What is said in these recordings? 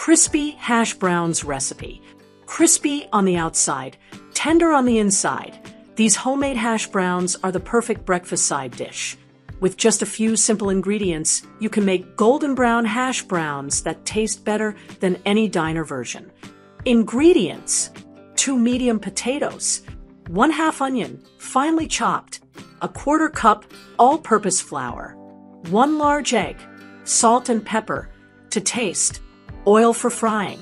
Crispy hash browns recipe. Crispy on the outside, tender on the inside. These homemade hash browns are the perfect breakfast side dish. With just a few simple ingredients, you can make golden brown hash browns that taste better than any diner version. Ingredients: 2 medium potatoes, 1/2 onion, finely chopped, 1/4 cup all-purpose flour, 1 large egg, salt and pepper to taste, oil for frying.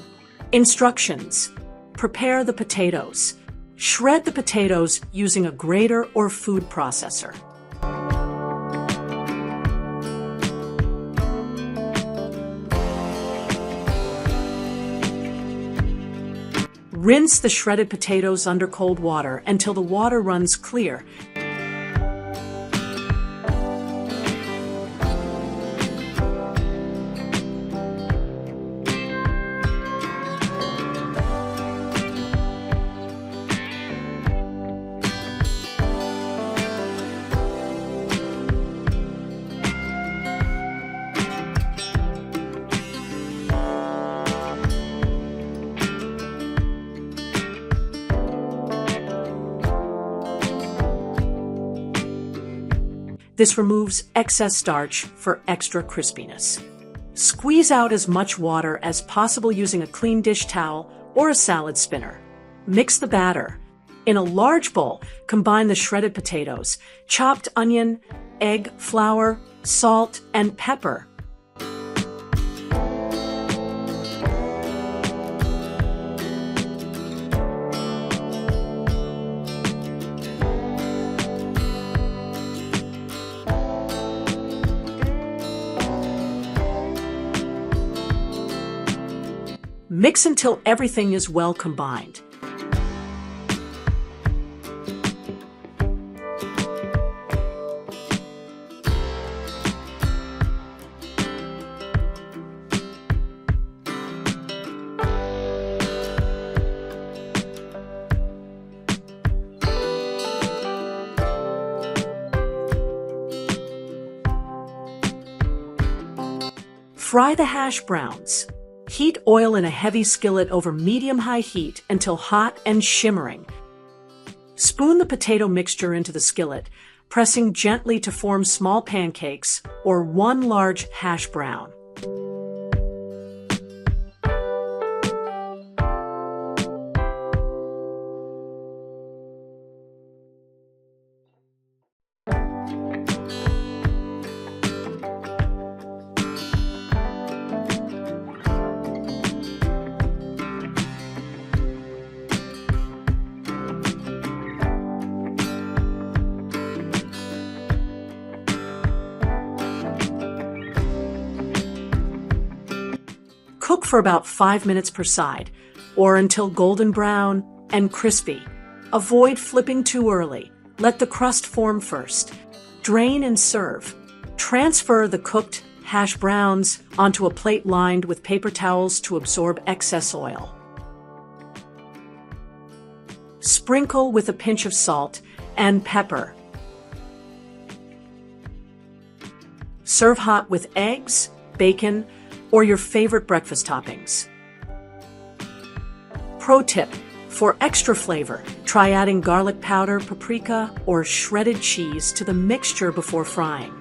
Instructions: prepare the potatoes. Shred the potatoes using a grater or food processor. Rinse the shredded potatoes under cold water until the water runs clear. This removes excess starch for extra crispiness. Squeeze out as much water as possible using a clean dish towel or a salad spinner. Mix the batter. In a large bowl, combine the shredded potatoes, chopped onion, egg, flour, salt, and pepper. Mix until everything is well combined. Fry the hash browns. Heat oil in a heavy skillet over medium-high heat until hot and shimmering. Spoon the potato mixture into the skillet, pressing gently to form small pancakes or one large hash brown. Cook for about 5 minutes per side, or until golden brown and crispy. Avoid flipping too early. Let the crust form first. Drain and serve. Transfer the cooked hash browns onto a plate lined with paper towels to absorb excess oil. Sprinkle with a pinch of salt and pepper. Serve hot with eggs, bacon, or your favorite breakfast toppings. Pro tip: for extra flavor, try adding garlic powder, paprika, or shredded cheese to the mixture before frying.